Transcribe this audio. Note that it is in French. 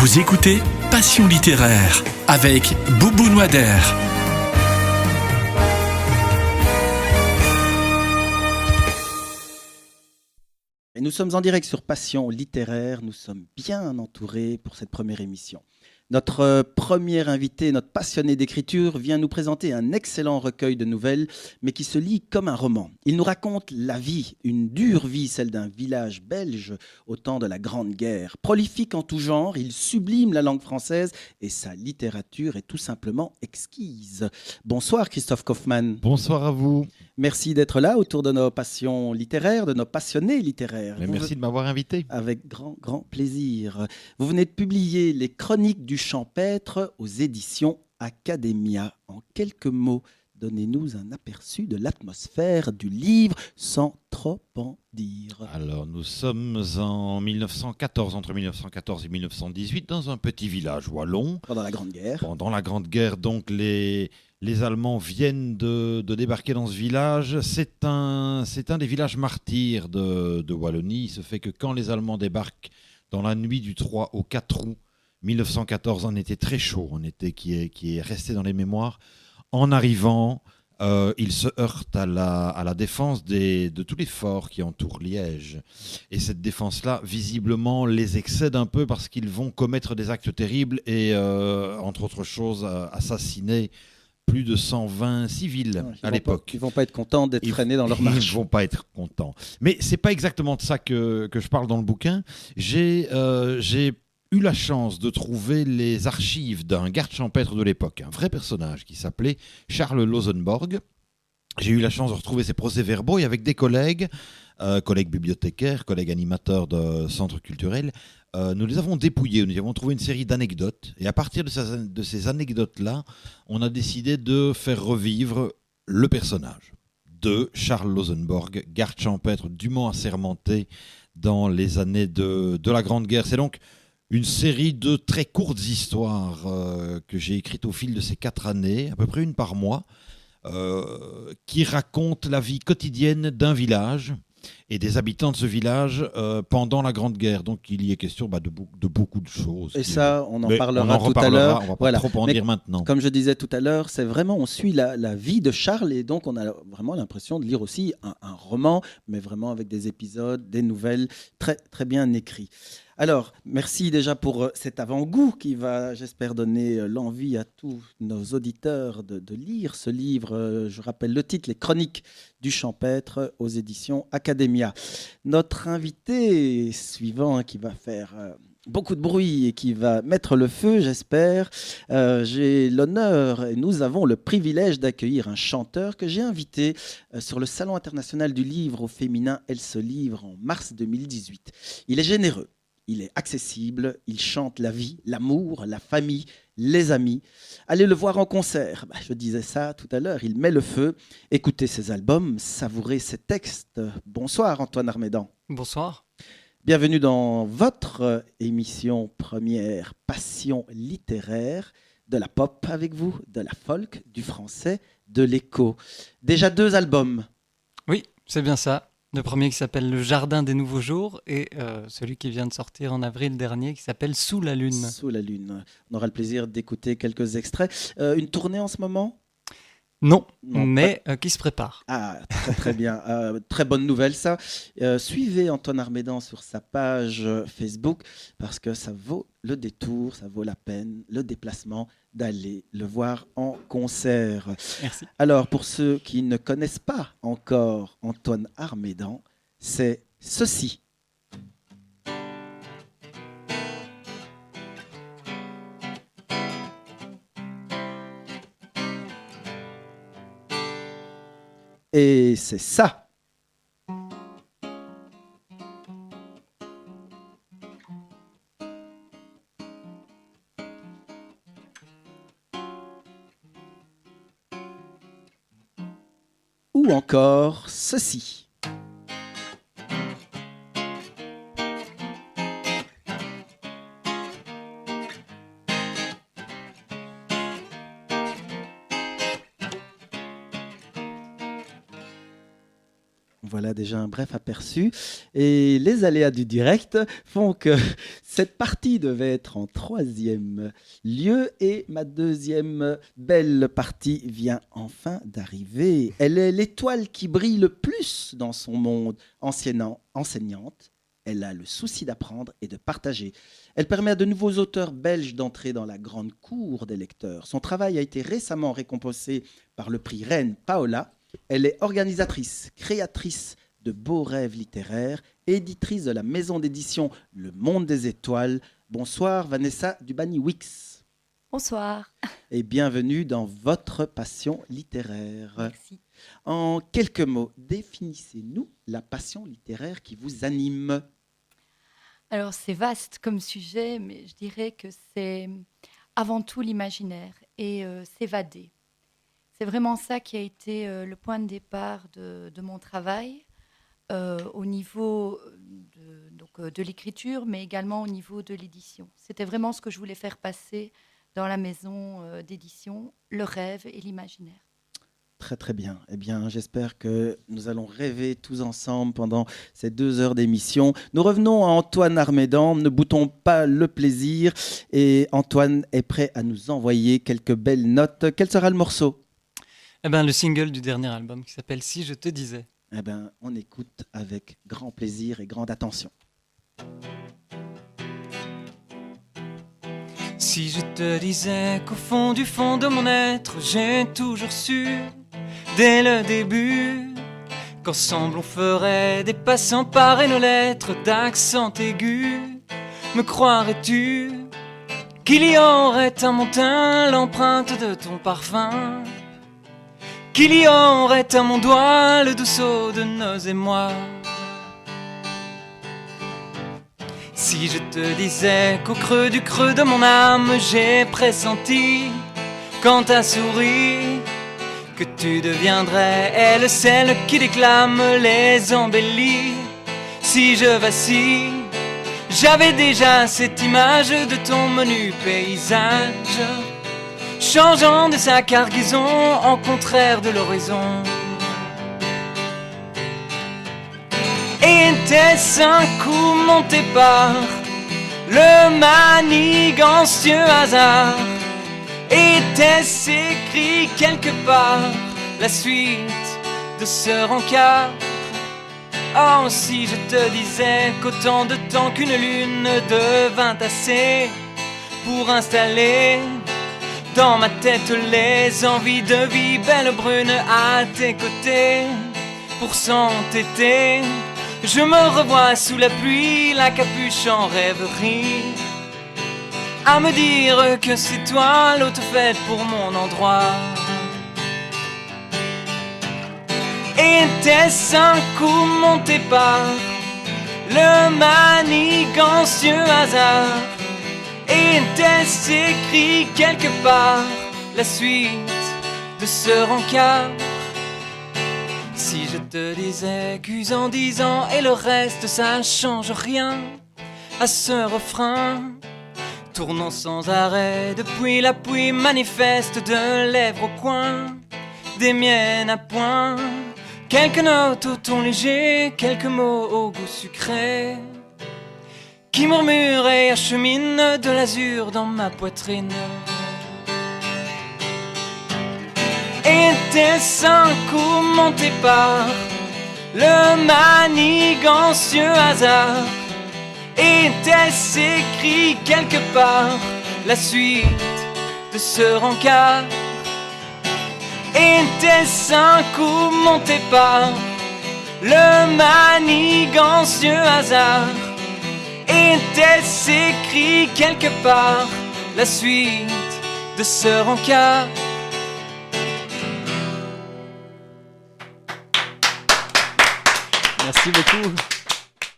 Vous écoutez Passion littéraire avec Boubou Noader. Et nous sommes en direct sur Passion littéraire. Nous sommes bien entourés pour cette première émission. Notre premier invité, notre passionné d'écriture, vient nous présenter un excellent recueil de nouvelles, mais qui se lit comme un roman. Il nous raconte la vie, une dure vie, celle d'un village belge au temps de la Grande Guerre. Prolifique en tout genre, il sublime la langue française et sa littérature est tout simplement exquise. Bonsoir Christophe Kaufmann. Bonsoir à vous. Merci d'être là autour de nos passions littéraires, de nos passionnés littéraires. Merci de m'avoir invité. Avec grand plaisir. Vous venez de publier Les Chroniques du Champêtre aux éditions Academia. En quelques mots, donnez-nous un aperçu de l'atmosphère du livre sans trop en dire. Alors, nous sommes en 1914, entre 1914 et 1918, dans un petit village wallon. Pendant la Grande Guerre. Pendant la Grande Guerre, donc les Allemands viennent de débarquer dans ce village. C'est un des villages martyrs de Wallonie. Il se fait que quand les Allemands débarquent dans la nuit du 3 au 4 août 1914, on était très chaud, qui est resté dans les mémoires. En arrivant, ils se heurtent à la défense de tous les forts qui entourent Liège. Et cette défense-là, visiblement, les excède un peu parce qu'ils vont commettre des actes terribles et, entre autres choses, assassiner plus de 120 civils à l'époque. Ils ne vont pas être contents d'être freinés dans leur marche. Ils ne vont pas être contents. Mais ce n'est pas exactement de ça que je parle dans le bouquin. J'ai eu la chance de trouver les archives d'un garde champêtre de l'époque, un vrai personnage qui s'appelait Charles Losenborg. J'ai eu la chance de retrouver ses procès-verbaux et avec des collègues bibliothécaires, collègues animateurs de centres culturels, nous les avons dépouillés, nous avons trouvé une série d'anecdotes. Et à partir de ces anecdotes-là, on a décidé de faire revivre le personnage de Charles Losenborg, garde champêtre dûment assermenté dans les années de la Grande Guerre. C'est donc une série de très courtes histoires que j'ai écrites au fil de ces 4 années, à peu près une par mois, qui racontent la vie quotidienne d'un village et des habitants de ce village pendant la Grande Guerre. Donc il y est question de beaucoup de choses. Et ça, on en parlera tout à l'heure. On va pas trop en dire maintenant. Comme je disais tout à l'heure, c'est vraiment, on suit la vie de Charles et donc on a vraiment l'impression de lire aussi un roman, mais vraiment avec des épisodes, des nouvelles très, très bien écrits. Alors, merci déjà pour cet avant-goût qui va, j'espère, donner l'envie à tous nos auditeurs de lire ce livre. Je rappelle le titre, Les Chroniques du Champêtre aux éditions Academia. Notre invité suivant qui va faire beaucoup de bruit et qui va mettre le feu, j'espère. J'ai l'honneur et nous avons le privilège d'accueillir un chanteur que j'ai invité sur le Salon international du livre au féminin Elle se livre en mars 2018. Il est généreux. Il est accessible, il chante la vie, l'amour, la famille, les amis. Allez le voir en concert. Je disais ça tout à l'heure, il met le feu. Écoutez ses albums, savourez ses textes. Bonsoir Antoine Armédan. Bonsoir. Bienvenue dans votre émission première Passion littéraire, de la pop avec vous, de la folk, du français, de l'écho. Déjà 2 albums. Oui, c'est bien ça. Le premier qui s'appelle Le Jardin des Nouveaux Jours et celui qui vient de sortir en avril dernier qui s'appelle Sous la Lune. Sous la Lune. On aura le plaisir d'écouter quelques extraits. Une tournée en ce moment ? Non, mais qui se prépare. Ah, très très bien. Très bonne nouvelle ça. Suivez Antoine Armédan sur sa page Facebook parce que ça vaut le détour, ça vaut la peine, le déplacement d'aller le voir en concert. Merci. Alors, pour ceux qui ne connaissent pas encore Antoine Armédan, c'est ceci. Et c'est ça. Ou encore ceci. Voilà déjà un bref aperçu. Et les aléas du direct font que cette partie devait être en 3e lieu et ma 2e belle partie vient enfin d'arriver. Elle est l'étoile qui brille le plus dans son monde. Enseignante, elle a le souci d'apprendre et de partager. Elle permet à de nouveaux auteurs belges d'entrer dans la grande cour des lecteurs. Son travail a été récemment récompensé par le prix Reine Paola. Elle est organisatrice, créatrice de beaux rêves littéraires, éditrice de la maison d'édition Le Monde des Étoiles. Bonsoir Vanessa Dubany-Wix. Bonsoir. Et bienvenue dans votre passion littéraire. Merci. En quelques mots, définissez-nous la passion littéraire qui vous anime. Alors c'est vaste comme sujet, mais je dirais que c'est avant tout l'imaginaire et s'évader. C'est vraiment ça qui a été le point de départ de mon travail, au niveau de l'écriture, mais également au niveau de l'édition. C'était vraiment ce que je voulais faire passer dans la maison d'édition, le rêve et l'imaginaire. Très très bien. Eh bien, j'espère que nous allons rêver tous ensemble pendant ces 2 heures d'émission. Nous revenons à Antoine Armédan. Ne boutons pas le plaisir. Et Antoine est prêt à nous envoyer quelques belles notes. Quel sera le morceau ? Eh ben, le single du dernier album qui s'appelle « Si je te disais ». Eh bien, on écoute avec grand plaisir et grande attention. Si je te disais qu'au fond du fond de mon être, j'ai toujours su, dès le début, qu'ensemble on ferait des pas sans parer nos lettres d'accent aigu, me croirais-tu qu'il y aurait à mon teint l'empreinte de ton parfum, qu'il y aurait à mon doigt le dousseau de nos émois? Si je te disais qu'au creux du creux de mon âme, j'ai pressenti, quand t'as souri, que tu deviendrais elle, celle qui déclame les embellis. Si je vacille, j'avais déjà cette image de ton menu paysage, changeant de sa cargaison en contraire de l'horizon. Était-ce un coup monté par le manigancieux hasard? Était-ce écrit quelque part la suite de ce rencard? Oh, si je te disais qu'autant de temps qu'une lune devint assez pour installer dans ma tête les envies de vie, belle brune à tes côtés, pour s'entêter, je me revois sous la pluie, la capuche en rêverie, à me dire que c'est toi l'hôte faite pour mon endroit. Était-ce un coup monté par le manigancieux hasard? Était-ce écrit quelque part la suite de ce rencard? Si je te disais qu'usant 10 ans et le reste ça change rien à ce refrain, tournant sans arrêt depuis l'appui manifeste de lèvres au coin, des miennes à point, quelques notes au ton léger, quelques mots au goût sucré, qui murmurent et acheminent de l'azur dans ma poitrine. Était-ce un coup monté par le manigancieux hasard? Était-ce écrit quelque part la suite de ce rencard? Était-ce un coup monté par le manigancieux hasard? Était-ce écrit quelque part la suite de ce rencard? Merci beaucoup.